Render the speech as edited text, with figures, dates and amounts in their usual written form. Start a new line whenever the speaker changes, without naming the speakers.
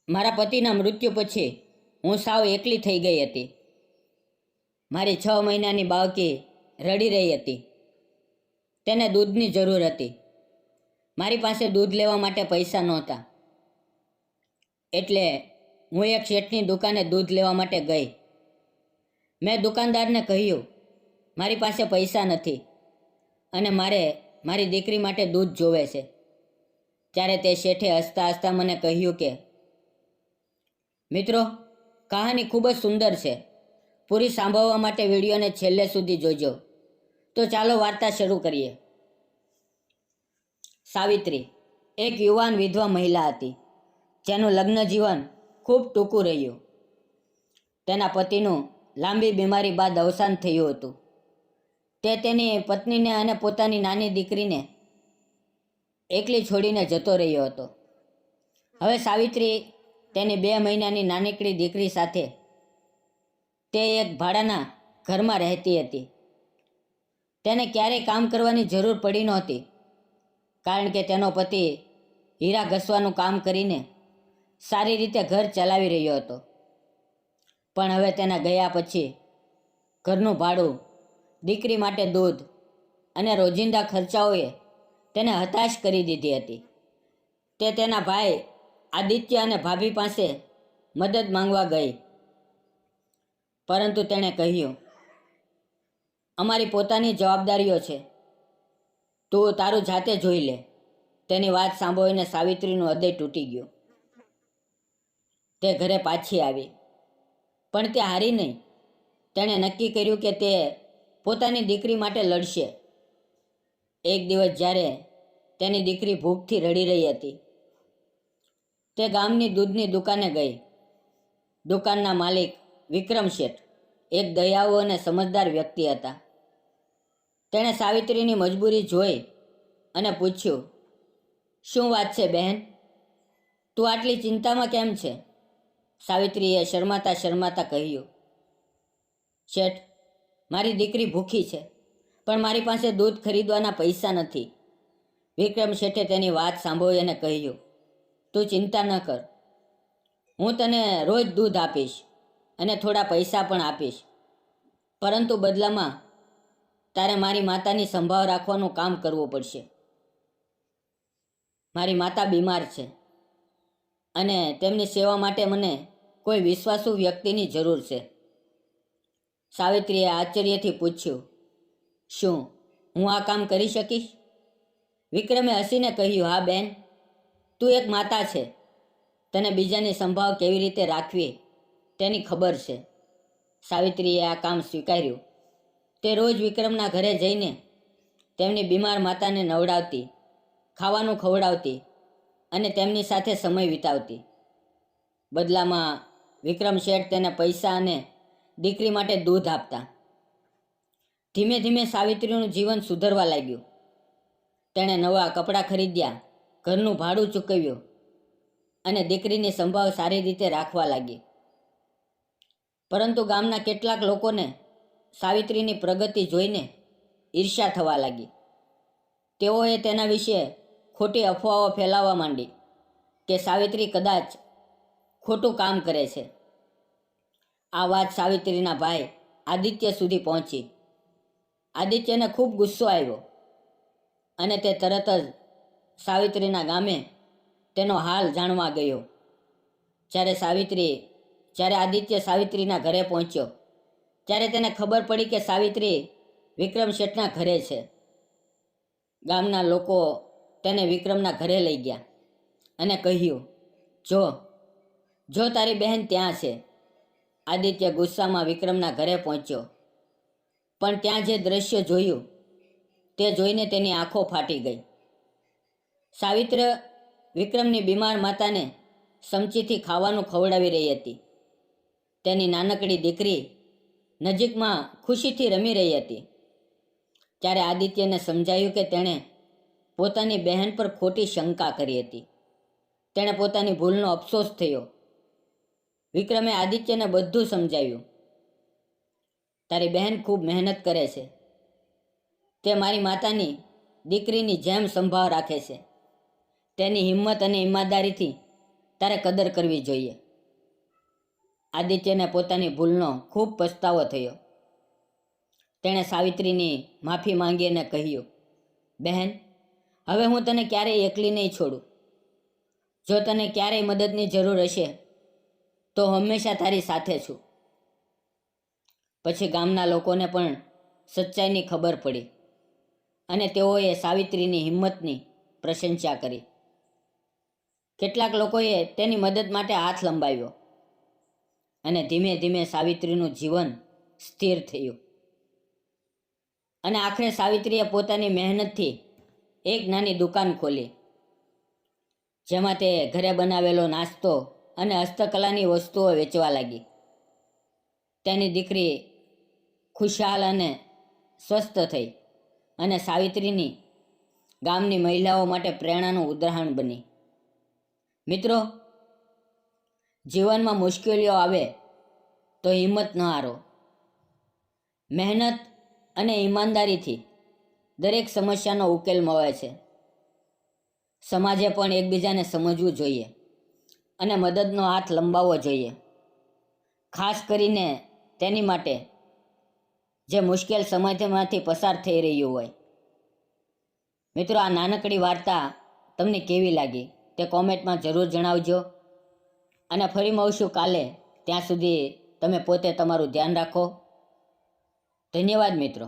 મારા પતિના મૃત્યુ પછી હું સાવ એકલી થઈ ગઈ હતી. મારી 6 મહિનાની બાળકી રડી રહી હતી. તેને દૂધની જરૂર હતી. મારી પાસે દૂધ લેવા માટે પૈસા નહોતા. એટલે હું એક શેઠની દુકાને દૂધ લેવા માટે ગઈ. મેં દુકાનદારને કહ્યું, મારી પાસે પૈસા નથી અને મારે મારી દીકરી માટે દૂધ જોવે છે. ત્યારે તે શેઠે હસતા હસતા મને કહ્યું કે, મિત્રો, કહાની ખૂબ જ સુંદર છે. પૂરી સાંભળવા માટે વિડીયોને છેલ્લે સુધી જોજો. તો ચાલો વાર્તા શરૂ કરીએ. સાવિત્રી એક યુવાન વિધવા મહિલા હતી, જેનું લગ્ન જીવન ખૂબ ટૂંકું રહ્યું. તેના પતિનું લાંબી બીમારી બાદ અવસાન થયું હતું. તે તેની પત્નીને અને પોતાની નાની દીકરીને એકલી છોડીને જતો રહ્યો હતો. હવે સાવિત્રી તેની 2 મહિનાની નાનકડી દીકરી સાથે તે એક ભાડાના ઘરમાં રહેતી હતી. તેને ક્યારેય કામ કરવાની જરૂર પડી નહોતી, કારણ કે તેનો પતિ હીરા ઘસવાનું કામ કરીને સારી રીતે ઘર ચલાવી રહ્યો હતો. પણ હવે તેના ગયા પછી ઘરનું ભાડું, દીકરી માટે દૂધ અને રોજિંદા ખર્ચાઓએ તેને હતાશ કરી દીધી હતી. તે તેના ભાઈ આદિત્ય અને ભાભી પાસે મદદ માંગવા ગઈ, પરંતુ તેણે કહ્યું, અમારી પોતાની જવાબદારીઓ છે, તું તારું જાતે જોઈ લે. તેની વાત સાંભળીને સાવિત્રીનું હૃદય તૂટી ગયું. તે ઘરે પાછી આવી, પણ તે હારી નહીં. તેણે નક્કી કર્યું કે તે પોતાની દીકરી માટે લડશે. એક દિવસ જ્યારે તેની દીકરી ભૂખથી રડી રહી હતી, તે ગામની દૂધની દુકાને ગઈ. દુકાનના માલિક વિક્રમ શેઠ એક દયાળુ અને સમજદાર વ્યક્તિ હતા. તેણે સાવિત્રીની મજબૂરી જોઈ અને પૂછ્યું, શું વાત છે બહેન? તું આટલી ચિંતામાં કેમ છે? સાવિત્રીએ શરમાતા શરમાતા કહ્યું, શેઠ, મારી દીકરી ભૂખી છે, પણ મારી પાસે દૂધ ખરીદવાના પૈસા નથી. વિક્રમ શેઠે તેની વાત સાંભળી અને કહ્યું, તું ચિંતા ન કર, હું તને રોજ દૂધ આપીશ અને થોડા પૈસા પણ આપીશ, પરંતુ બદલામાં તારે મારી માતાની સંભાળ રાખવાનું કામ કરવું પડશે. મારી માતા બીમાર છે અને તેમની સેવા માટે મને કોઈ વિશ્વાસુ વ્યક્તિની જરૂર છે. સાવિત્રીએ આશ્ચર્યથી પૂછ્યું, શું હું આ કામ કરી શકીશ? વિક્રમે હસીને કહ્યું, હા બેન, તું એક માતા છે. તને બીજાની સંભાળ કેવી રીતે રાખવી તેની ખબર છે. સાવિત્રીએ આ કામ સ્વીકાર્યું. તે રોજ વિક્રમના ઘરે જઈને તેમની બીમાર માતાને નવડાવતી, ખાવાનું ખવડાવતી અને તેમની સાથે સમય વિતાવતી. બદલામાં વિક્રમ શેઠ તેને પૈસા અને દીકરી માટે દૂધ આપતા. ધીમે ધીમે સાવિત્રીનું જીવન સુધરવા લાગ્યું. તેણે નવા કપડાં ખરીદ્યા, ઘરનું ભાડું ચૂકવ્યું અને દીકરીની સંભાળ સારી રીતે રાખવા લાગી. પરંતુ ગામના કેટલાક લોકોને સાવિત્રીની પ્રગતિ જોઈને ઈર્ષ્યા થવા લાગી. તેઓએ તેના વિશે ખોટી અફવાઓ ફેલાવવા માંડી કે સાવિત્રી કદાચ ખોટું કામ કરે છે. આ વાત સાવિત્રીના ભાઈ આદિત્ય સુધી પહોંચી. આદિત્યને ખૂબ ગુસ્સો આવ્યો અને તે તરત જ સાવિત્રીના ગામે તેનો હાલ જાણવા ગયો. જ્યારે આદિત્ય સાવિત્રીના ઘરે પહોંચ્યો, ત્યારે તેને ખબર પડી કે સાવિત્રી વિક્રમ શેઠના ઘરે છે. ગામના લોકો તેને વિક્રમના ઘરે લઈ ગયા અને કહ્યું, જો તારી બહેન ત્યાં છે. આદિત્ય ગુસ્સામાં વિક્રમના ઘરે પહોંચ્યો, પણ ત્યાં જે દ્રશ્ય જોયું તે જોઈને તેની આંખો ફાટી ગઈ. સાવિત્ર વિક્રમની બીમાર માતાને સમચીથી ખાવાનું ખવડાવી રહી હતી. તેની નાનકડી દીકરી નજીકમાં ખુશીથી રમી રહી હતી. ત્યારે આદિત્યને સમજાયું કે તેણે પોતાની બહેન પર ખોટી શંકા કરી હતી. તેણે પોતાની ભૂલનો અફસોસ થયો. વિક્રમે આદિત્યને બધું સમજાવ્યું. તારી બહેન ખૂબ મહેનત કરે છે. તે મારી માતાની દીકરીની જેમ સંભાળ રાખે છે. તેની હિંમત અને ઈમાનદારીથી તારે કદર કરવી જોઈએ. આદિત્યને પોતાની ભૂલનો ખૂબ પસ્તાવો થયો. તેણે સાવિત્રીની માફી માંગી અને કહ્યું, બહેન, હવે હું તને ક્યારેય એકલી નહીં છોડું. જો તને ક્યારેય મદદની જરૂર હશે તો હંમેશા તારી સાથે છું. પછી ગામના લોકોને પણ સચ્ચાઈની ખબર પડી અને તેઓએ સાવિત્રીની હિંમતની પ્રશંસા કરી. કેટલાક લોકોએ તેની મદદ માટે હાથ લંબાવ્યો અને ધીમે ધીમે સાવિત્રીનું જીવન સ્થિર થયું. અને આખરે સાવિત્રીએ પોતાની મહેનતથી એક નાની દુકાન ખોલી, જેમાં તે ઘરે બનાવેલો નાસ્તો અને હસ્તકલાની વસ્તુઓ વેચવા લાગી. તેની દીકરી ખુશહાલ અને સ્વસ્થ થઈ અને સાવિત્રીની ગામની મહિલાઓ માટે પ્રેરણાનું ઉદાહરણ બની. મિત્રો, જીવનમાં મુશ્કેલીઓ આવે તો હિંમત ન હારો. મહેનત અને ઈમાનદારીથી દરેક સમસ્યાનો ઉકેલ મળે છે. સમાજે પણ એકબીજાને સમજવું જોઈએ અને મદદનો હાથ લંબાવવો જોઈએ, ખાસ કરીને તેની માટે જે મુશ્કેલ સમયમાંથી પસાર થઈ રહ્યું હોય. મિત્રો, આ નાનકડી વાર્તા તમને કેવી લાગી તે કોમેન્ટમાં જરૂર જણાવજો. અને ફરી મળશું કાલે. ત્યાં સુધી તમે પોતે તમારું ધ્યાન રાખો. ધન્યવાદ મિત્રો.